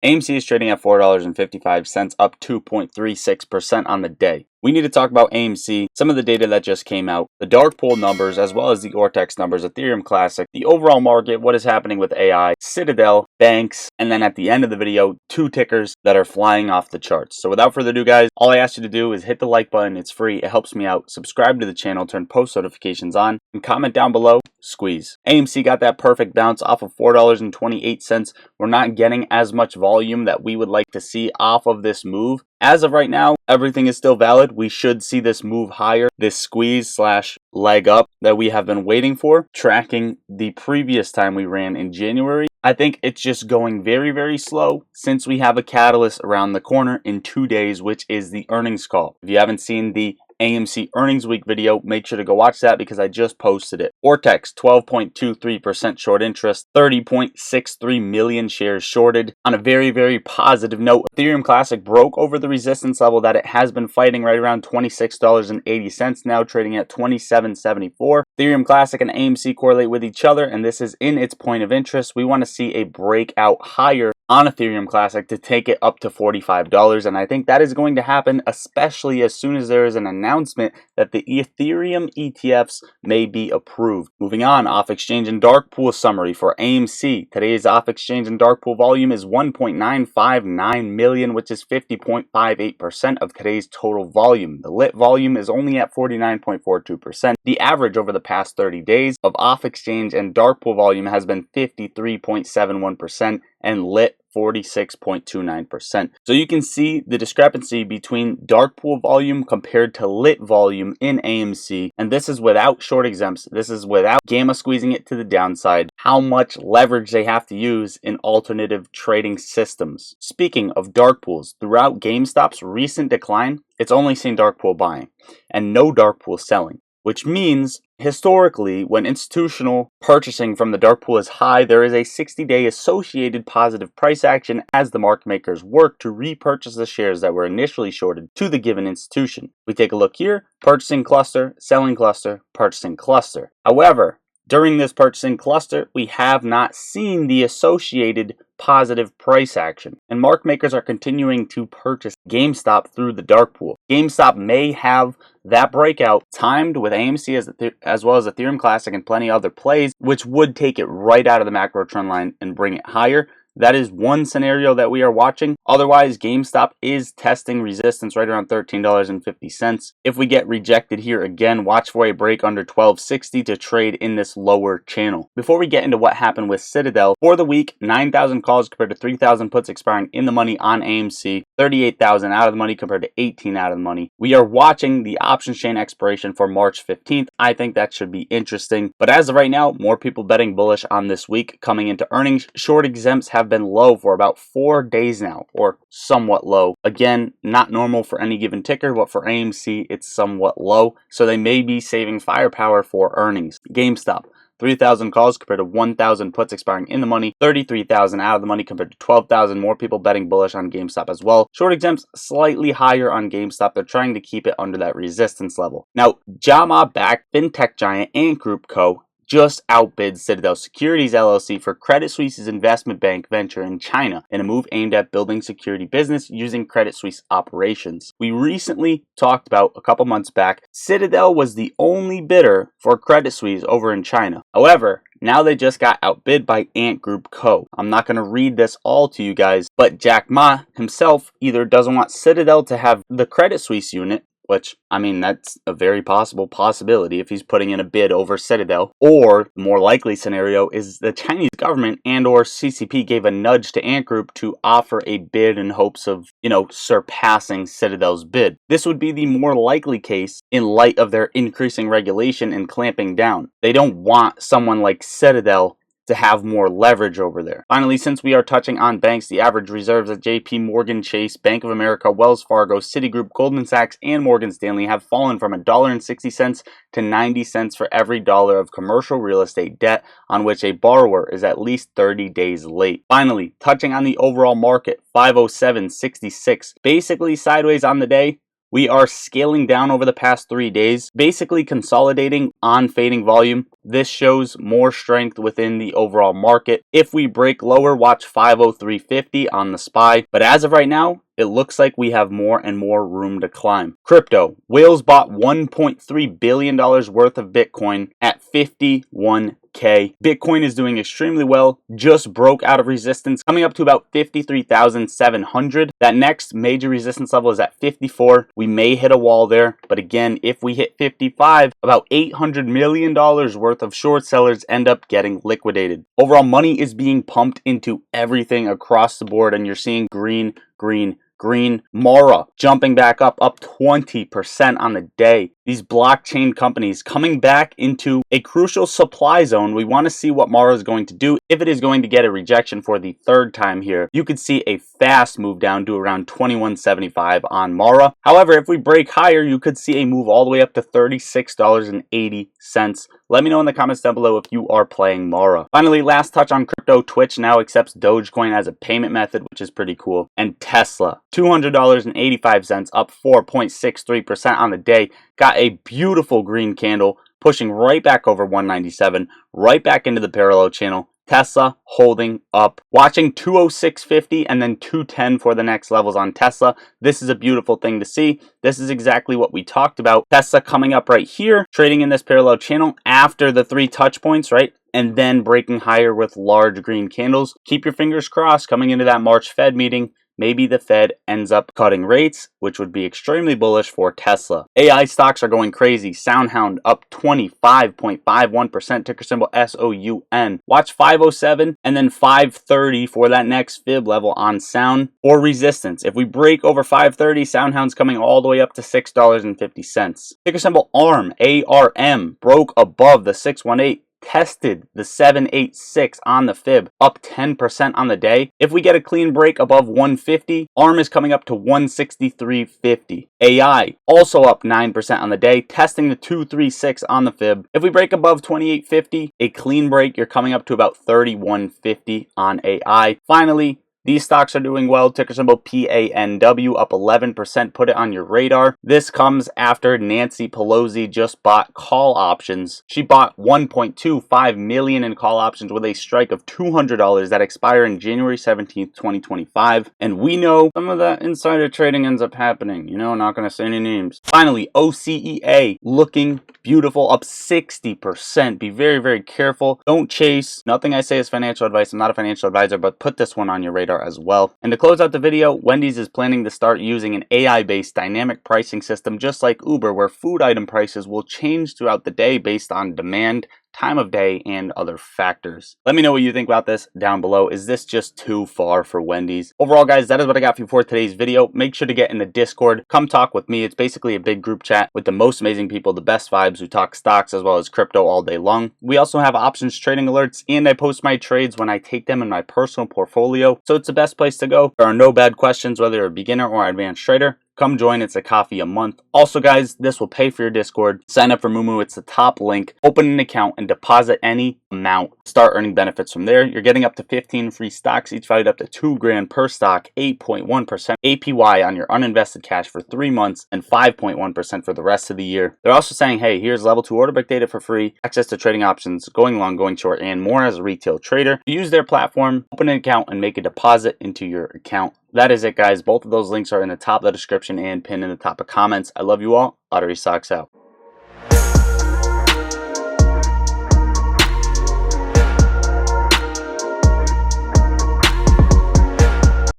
AMC is trading at $4.55, up 2.36% on the day. We need to talk about AMC, some of the data that just came out, the dark pool numbers, as well as the Ortex numbers, Ethereum Classic, the overall market, what is happening with AI, Citadel, banks, and then at the end of the video, 2 tickers that are flying off the charts. So without further ado, guys, all I ask you to do is hit the like button. It's free. It helps me out. Subscribe to the channel, turn post notifications on, and comment down below, squeeze. AMC got that perfect bounce off of $4.28. We're not getting as much volume that we would like to see off of this move. As of right now, everything is still valid. We should see this move higher, this squeeze slash leg up that we have been waiting for, tracking the previous time we ran in January. I think it's just going very, very slow since we have a catalyst around the corner in 2 days, which is the earnings call. If you haven't seen the AMC earnings week video, make sure to go watch that because I just posted it. Ortex 12.23% short interest, 30.63 million shares shorted. On a very, very positive note, Ethereum Classic broke over the resistance level that it has been fighting right around $26.80, now trading at $27.74. Ethereum Classic and AMC correlate with each other, and this is in its point of interest. We want to see a breakout higher on Ethereum Classic to take it up to $45, and I think that is going to happen, especially as soon as there is an announcement that the Ethereum ETFs may be approved. Moving on, off-exchange and dark pool summary for AMC. Today's off-exchange and dark pool volume is 1.959 million, which is 50.58% of today's total volume. The lit volume is only at 49.42%. The average over the past 30 days of off-exchange and dark pool volume has been 53.71%, and lit 46.29%. So you can see the discrepancy between dark pool volume compared to lit volume in AMC, and this is without short exempts. This is without gamma squeezing it to the downside, how much leverage they have to use in alternative trading systems. Speaking of dark pools, throughout GameStop's recent decline, it's only seen dark pool buying and no dark pool selling, which means historically, when institutional purchasing from the dark pool is high, there is a 60-day associated positive price action as the market makers work to repurchase the shares that were initially shorted to the given institution. We take a look here, purchasing cluster, selling cluster, purchasing cluster. However, during this purchasing cluster, we have not seen the associated positive price action, and market makers are continuing to purchase GameStop through the dark pool. GameStop may have that breakout timed with AMC as well as Ethereum Classic and plenty other plays, which would take it right out of the macro trend line and bring it higher. That is one scenario that we are watching. Otherwise, GameStop is testing resistance right around $13.50. If we get rejected here again, watch for a break under $12.60 to trade in this lower channel. Before we get into what happened with Citadel, for the week, 9,000 calls compared to 3,000 puts expiring in the money on AMC, 38,000 out of the money compared to 18 out of the money. We are watching the options chain expiration for March 15th. I think that should be interesting. But as of right now, more people betting bullish on this week coming into earnings. Short exempts have been low for about 4 days now, or somewhat low. Again, not normal for any given ticker, but for AMC, it's somewhat low. So they may be saving firepower for earnings. GameStop, 3,000 calls compared to 1,000 puts expiring in the money, 33,000 out of the money compared to 12,000. More people betting bullish on GameStop as well. Short exempts slightly higher on GameStop. They're trying to keep it under that resistance level. Now, JAMA-backed fintech giant Ant Group Co. just outbid Citadel Securities LLC for Credit Suisse's investment bank venture in China in a move aimed at building security business using Credit Suisse operations. We recently talked about a couple months back, Citadel was the only bidder for Credit Suisse over in China. However, now they just got outbid by Ant Group Co. I'm not going to read this all to you guys, but Jack Ma himself either doesn't want Citadel to have the Credit Suisse unit, which, I mean, that's a very possible possibility if he's putting in a bid over Citadel. Or, the more likely scenario is the Chinese government and or CCP gave a nudge to Ant Group to offer a bid in hopes of, surpassing Citadel's bid. This would be the more likely case in light of their increasing regulation and clamping down. They don't want someone like Citadel to have more leverage over there. Finally, since we are touching on banks, the average reserves at JP Morgan Chase, Bank of America, Wells Fargo, Citigroup, Goldman Sachs, and Morgan Stanley have fallen from $1.60 to 90 cents for every dollar of commercial real estate debt on which a borrower is at least 30 days late. Finally, touching on the overall market, 507.66, basically sideways on the day, We are scaling down over the past 3 days, basically consolidating on fading volume. This shows more strength within the overall market. If we break lower, watch 503.50 on the SPY. But as of right now, it looks like we have more and more room to climb. Crypto. Whales bought $1.3 billion worth of Bitcoin at 51K. Bitcoin is doing extremely well, just broke out of resistance, coming up to about 53,700. That next major resistance level is at 54. We may hit a wall there, but again, if we hit 55, about $800 million worth of short sellers end up getting liquidated. Overall, money is being pumped into everything across the board, and you're seeing green. Mara jumping back up 20% on the day. These blockchain companies coming back into a crucial supply zone. We want to see what Mara is going to do. If it is going to get a rejection for the third time here, you could see a fast move down to around 21.75 on Mara. However, if we break higher, you could see a move all the way up to $36.80. Let me know in the comments down below if you are playing Mara. Finally, last touch on crypto. Twitch now accepts Dogecoin as a payment method, which is pretty cool. And Tesla, $200.85, up 4.63% on the day. Got a beautiful green candle, pushing right back over 197, right back into the parallel channel. Tesla holding up, watching 206.50 and then 210 for the next levels on Tesla. This is a beautiful thing to see. This is exactly what we talked about. Tesla coming up right here, trading in this parallel channel after the 3 touch points, right? And then breaking higher with large green candles. Keep your fingers crossed coming into that March Fed meeting. Maybe the Fed ends up cutting rates, which would be extremely bullish for Tesla. AI stocks are going crazy. SoundHound up 25.51%, ticker symbol SOUN. Watch 507 and then 530 for that next fib level on Sound or resistance. If we break over 530, SoundHound's coming all the way up to $6.50. Ticker symbol ARM, ARM, broke above the 618. Tested the 786 on the fib, up 10% on the day. If we get a clean break above 150, ARM is coming up to 163.50. AI also up 9% on the day, testing the 236 on the fib. If we break above 28.50, a clean break, you're coming up to about 31.50 on AI. Finally, these stocks are doing well. Ticker symbol PANW up 11%. Put it on your radar. This comes after Nancy Pelosi just bought call options. She bought 1.25 million in call options with a strike of $200 that expire in January 17th, 2025. And we know some of that insider trading ends up happening. You know, not going to say any names. Finally, OCEA looking beautiful, up 60%. Be very, very careful. Don't chase. Nothing I say is financial advice. I'm not a financial advisor, but put this one on your radar as well. And to close out the video, Wendy's is planning to start using an AI-based dynamic pricing system just like Uber, where food item prices will change throughout the day based on demand, time of day, and other factors. Let me know what you think about this down below. Is this just too far for Wendy's? Overall, guys, that is what I got for you for today's video. Make sure to get in the Discord. Come talk with me. It's basically a big group chat with the most amazing people, the best vibes, who talk stocks as well as crypto all day long. We also have options trading alerts, and I post my trades when I take them in my personal portfolio. So it's the best place to go. There are no bad questions, whether you're a beginner or advanced trader. Come join. It's a coffee a month. Also, guys, this will pay for your Discord. Sign up for Mooooon. It's the top link. Open an account and deposit any amount. Start earning benefits from there. You're getting up to 15 free stocks, each valued up to $2 grand per stock, 8.1% APY on your uninvested cash for 3 months, and 5.1% for the rest of the year. They're also saying, hey, here's level 2 order book data for free, access to trading options, going long, going short, and more as a retail trader. Use their platform, open an account, and make a deposit into your account. That is it, guys. Both of those links are in the top of the description and pinned in the top of comments. I love you all. Lottery Socks out.